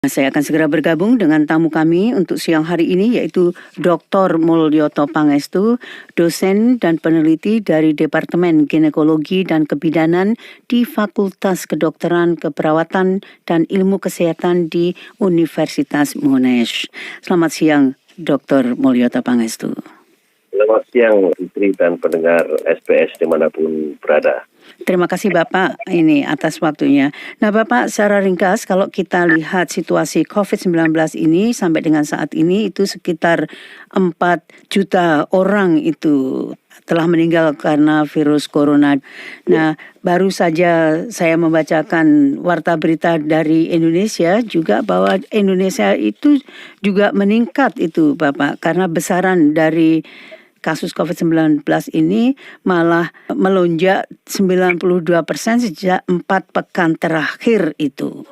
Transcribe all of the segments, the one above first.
Saya akan segera bergabung dengan tamu kami untuk siang hari ini, yaitu Dr. Mulyoto Pangestu, dosen dan peneliti dari Departemen Ginekologi dan Kebidanan di Fakultas Kedokteran, Keperawatan dan Ilmu Kesehatan di Universitas Monash. Selamat siang, Dr. Mulyoto Pangestu. Selamat siang, Fitri dan pendengar SBS dimanapun berada. Terima kasih Bapak ini atas waktunya. Nah Bapak, secara ringkas kalau kita lihat situasi COVID-19 ini sampai dengan saat ini itu sekitar 4 juta orang itu telah meninggal karena virus corona. Nah, baru saja saya membacakan warta berita dari Indonesia juga bahwa Indonesia itu juga meningkat itu Bapak, karena besaran dari kasus COVID-19 ini malah melonjak 92% sejak 4 pekan terakhir itu.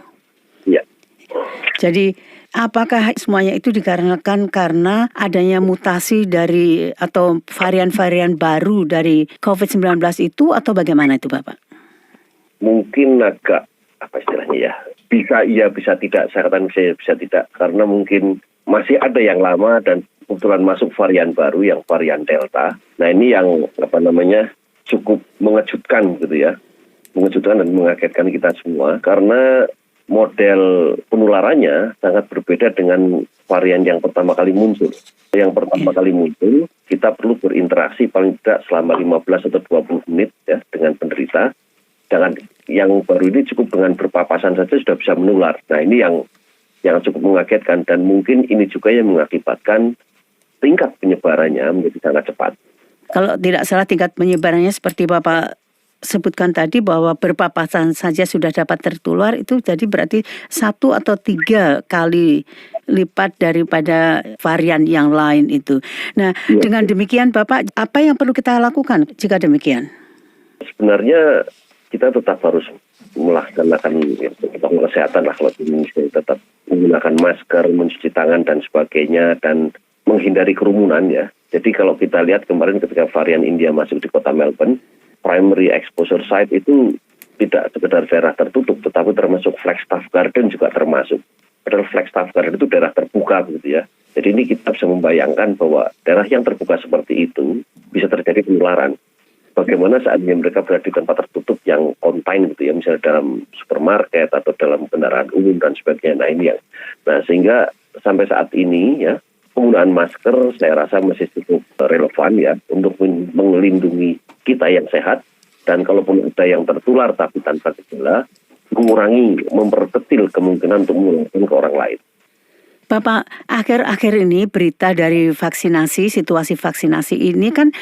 Ya. Jadi apakah semuanya itu dikarenakan karena adanya mutasi dari atau varian-varian baru dari COVID-19 itu atau bagaimana itu Bapak? Mungkin agak apa istilahnya ya? Bisa iya, bisa tidak. Saya katakan bisa tidak karena mungkin masih ada yang lama dan kebetulan masuk varian baru yang varian Delta. Nah ini yang cukup mengejutkan gitu ya. Mengejutkan dan mengagetkan kita semua karena model penularannya sangat berbeda dengan varian yang pertama kali muncul. Yang pertama kali muncul kita perlu berinteraksi paling tidak selama 15 atau 20 menit ya dengan penderita. Jangan yang baru ini cukup dengan berpapasan saja sudah bisa menular. Nah ini yang cukup mengagetkan dan mungkin ini juga yang mengakibatkan tingkat penyebarannya menjadi sangat cepat. Kalau tidak salah tingkat penyebarannya seperti Bapak sebutkan tadi bahwa berpapasan saja sudah dapat tertular, itu jadi berarti 1 atau 3 kali lipat daripada varian yang lain itu. Nah, dengan demikian Bapak, apa yang perlu kita lakukan jika demikian? Sebenarnya kita tetap harus melaksanakan protokol kesehatan lah kalau di Indonesia, tetap menggunakan masker, mencuci tangan dan sebagainya dan menghindari kerumunan ya. Jadi kalau kita lihat kemarin ketika varian India masuk di kota Melbourne, primary exposure site itu tidak sekedar daerah tertutup, tetapi termasuk Flagstaff Garden juga termasuk. Padahal Flagstaff Garden itu daerah terbuka gitu ya. Jadi ini kita bisa membayangkan bahwa daerah yang terbuka seperti itu bisa terjadi penularan. Bagaimana saatnya mereka berada di tempat tertutup yang confined gitu ya, misalnya dalam supermarket atau dalam kendaraan umum dan sebagainya. Nah ini yang, sehingga sampai saat ini ya penggunaan masker saya rasa masih cukup relevan ya untuk melindungi kita yang sehat dan kalaupun ada yang tertular tapi tanpa gejala, mengurangi, memperkecil kemungkinan untuk menularkan ke orang lain. Bapak, akhir-akhir ini berita dari vaksinasi, situasi vaksinasi ini kan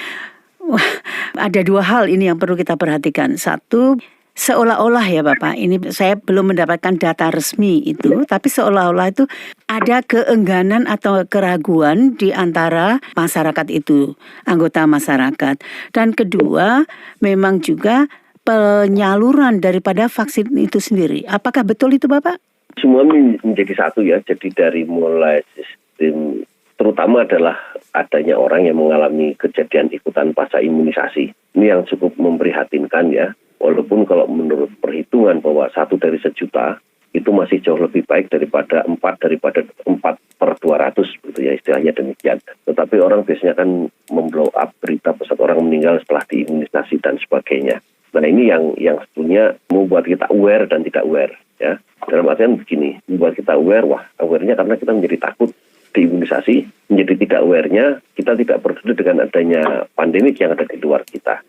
ada 2 hal ini yang perlu kita perhatikan. Satu, seolah-olah ya Bapak, ini saya belum mendapatkan data resmi itu, tapi seolah-olah itu ada keengganan atau keraguan di antara masyarakat itu, anggota masyarakat. Dan kedua, memang juga penyaluran daripada vaksin itu sendiri. Apakah betul itu Bapak? Semua menjadi satu ya, jadi dari mulai sistem terutama adalah adanya orang yang mengalami kejadian ikutan pasca imunisasi. Ini yang cukup memprihatinkan ya. Walaupun kalau menurut perhitungan bahwa 1 dari sejuta itu masih jauh lebih baik daripada 4 per 200 gitu ya, istilahnya demikian. Tetapi orang biasanya kan memblow up berita pesat orang meninggal setelah diimunisasi dan sebagainya. Nah ini yang sebetulnya membuat kita aware dan tidak aware ya. Dalam artian begini, membuat kita aware, aware-nya karena kita menjadi takut diimunisasi, menjadi tidak aware-nya kita tidak peduli dengan adanya pandemik yang ada di luar kita.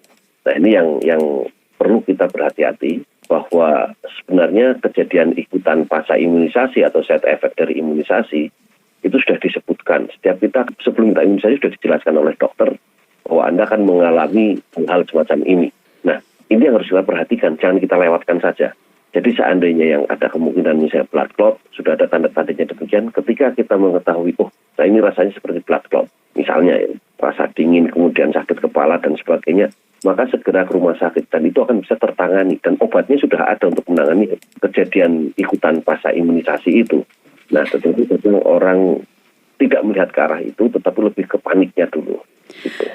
Nah ini yang perlu kita berhati-hati bahwa sebenarnya kejadian ikutan pasca imunisasi atau side effect dari imunisasi itu sudah disebutkan. Setiap kita sebelum kita imunisasi sudah dijelaskan oleh dokter bahwa Anda akan mengalami hal semacam ini. Nah ini yang harus kita perhatikan, jangan kita lewatkan saja. Jadi seandainya yang ada kemungkinan misalnya blood clot, sudah ada tanda-tandanya demikian, ketika kita mengetahui, ini rasanya seperti blood clot, misalnya ya, rasa dingin, kemudian sakit kepala dan sebagainya, maka segera ke rumah sakit dan itu akan bisa tertangani dan obatnya sudah ada untuk menangani kejadian ikutan pasca imunisasi itu. Nah, tentu orang tidak melihat ke arah itu, tetapi lebih ke paniknya dulu. Gitu.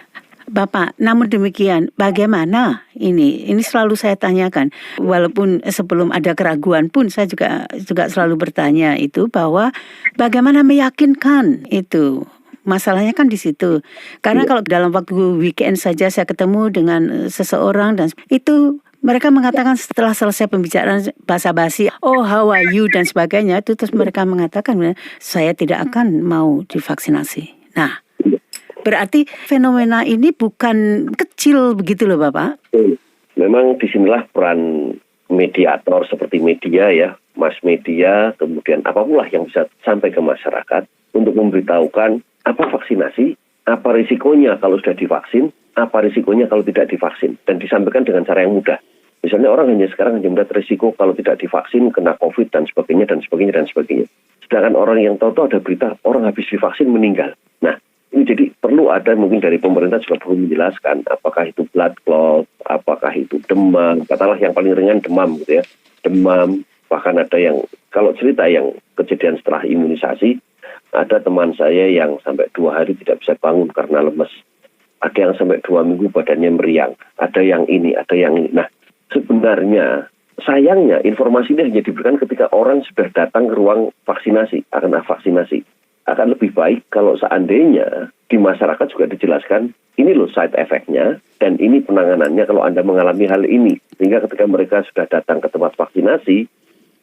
Bapak, namun demikian, bagaimana ini selalu saya tanyakan. Walaupun sebelum ada keraguan pun saya juga selalu bertanya itu bahwa bagaimana meyakinkan itu. Masalahnya kan di situ. Karena kalau dalam waktu weekend saja saya ketemu dengan seseorang dan itu mereka mengatakan setelah selesai pembicaraan basa-basi, oh how are you dan sebagainya, itu terus mereka mengatakan saya tidak akan mau divaksinasi. Nah, berarti fenomena ini bukan kecil begitu loh Bapak. Memang disinilah peran mediator seperti media ya, mass media, kemudian apapun lah yang bisa sampai ke masyarakat untuk memberitahukan apa vaksinasi, apa risikonya kalau sudah divaksin, apa risikonya kalau tidak divaksin, dan disampaikan dengan cara yang mudah. Misalnya orang sekarang hanya melihat risiko kalau tidak divaksin kena COVID dan sebagainya dan sebagainya dan sebagainya. Sedangkan orang yang tahu ada berita orang habis divaksin meninggal. Nah, ini jadi perlu ada mungkin dari pemerintah juga perlu menjelaskan apakah itu blood clot, apakah itu demam, katakanlah yang paling ringan demam gitu ya. Demam, bahkan ada yang kalau cerita yang kejadian setelah imunisasi, ada teman saya yang sampai 2 hari tidak bisa bangun karena lemes. Ada yang sampai 2 minggu badannya meriang. Ada yang ini, ada yang ini. Nah, sebenarnya sayangnya informasi ini hanya diberikan ketika orang sudah datang ke ruang vaksinasi, akan vaksinasi. Akan lebih baik kalau seandainya di masyarakat juga dijelaskan, ini loh side effect-nya, dan ini penanganannya kalau Anda mengalami hal ini. Sehingga ketika mereka sudah datang ke tempat vaksinasi,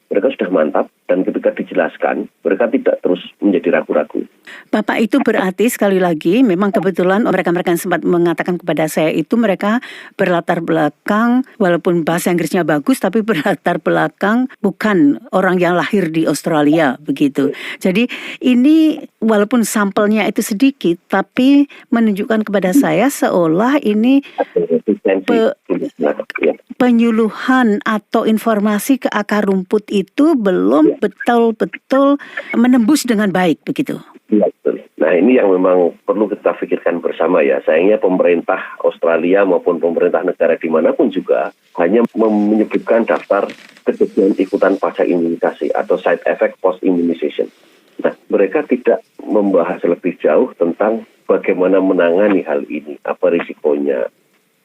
mereka sudah mantap, dan ketika dijelaskan, mereka tidak terus menjadi ragu-ragu. Bapak, itu berarti sekali lagi, memang kebetulan mereka-mereka yang sempat mengatakan kepada saya itu mereka berlatar belakang, walaupun bahasa Inggrisnya bagus, tapi berlatar belakang bukan orang yang lahir di Australia, begitu. Jadi ini walaupun sampelnya itu sedikit, tapi menunjukkan kepada saya seolah ini penyuluhan atau informasi ke akar rumput itu belum betul-betul menembus dengan baik, begitu. Ya, betul. Nah, ini yang memang perlu kita pikirkan bersama ya. Sayangnya pemerintah Australia maupun pemerintah negara dimanapun juga hanya menyebutkan daftar kejadian ikutan pasca imunisasi atau side effect post immunization. Nah, mereka tidak membahas lebih jauh tentang bagaimana menangani hal ini, apa risikonya,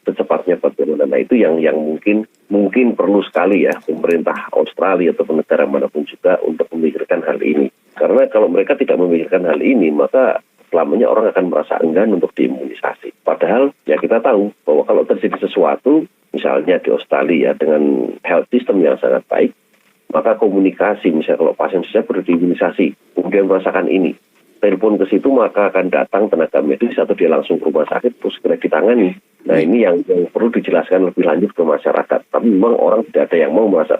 secepatnya bagaimana. Nah, itu yang mungkin perlu sekali ya pemerintah Australia atau negara manapun juga untuk memikirkan hal ini. Karena kalau mereka tidak memikirkan hal ini, maka selamanya orang akan merasa enggan untuk diimunisasi. Padahal ya kita tahu bahwa kalau terjadi sesuatu, misalnya di Australia dengan health system yang sangat baik, maka komunikasi, misalnya kalau pasien saja perlu diimunisasi, kemudian merasakan ini, telepon ke situ maka akan datang tenaga medis atau dia langsung ke rumah sakit terus segera ditangani. Nah, ini yang perlu dijelaskan lebih lanjut ke masyarakat. Tapi memang orang tidak ada yang mau merasa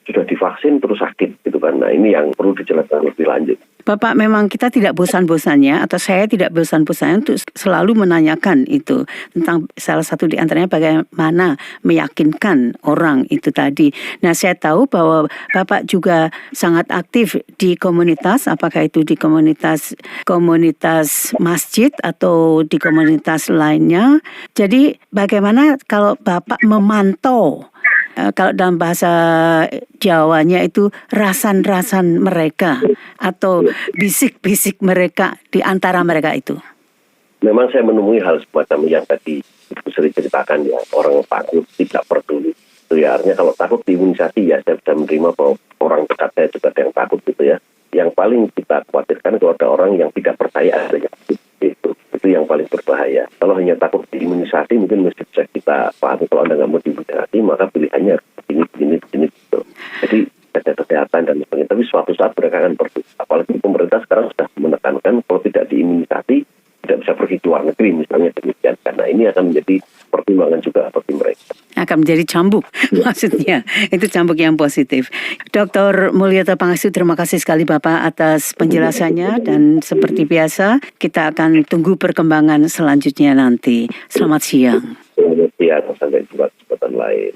sudah divaksin terus sakit gitu kan. Nah, ini yang perlu dijelaskan lebih lanjut. Bapak, memang kita tidak bosan-bosannya atau saya tidak bosan-bosannya untuk selalu menanyakan itu tentang salah satu di antaranya bagaimana meyakinkan orang itu tadi. Nah, saya tahu bahwa Bapak juga sangat aktif di komunitas, apakah itu di komunitas masjid atau di komunitas lainnya. Jadi bagaimana kalau Bapak memantau, kalau dalam bahasa Jawanya itu rasan-rasan mereka atau bisik-bisik mereka di antara mereka itu? Memang saya menemui hal semacam yang tadi Ibu Sri ceritakan ya, orang takut, tidak peduli. Itu ya, artinya kalau takut diimunisasi ya saya bisa menerima bahwa orang dekat saya juga ada yang takut gitu ya. Yang paling kita khawatirkan kalau ada orang yang tidak percaya adanya itu yang paling berbahaya. Kalau hanya takut diimunisasi mungkin mesti bisa kita pahami, kalau Anda nggak mau diimunisasi maka pilihannya begini gitu. Jadi ada kesehatan dan sebagainya. Tapi suatu saat mereka akan pergi. Apalagi pemerintah sekarang sudah menekankan kalau tidak diimunisasi tidak bisa pergi ke luar negeri misalnya demikian. Karena ini akan menjadi pertimbangan juga bagi mereka. Akan menjadi cambuk maksudnya. Itu cambuk yang positif. Dr. Mulyato Pangestu, terima kasih sekali Bapak atas penjelasannya dan seperti biasa kita akan tunggu perkembangan selanjutnya nanti. Selamat siang. Selamat siang, sampai jumpa kesempatan lain.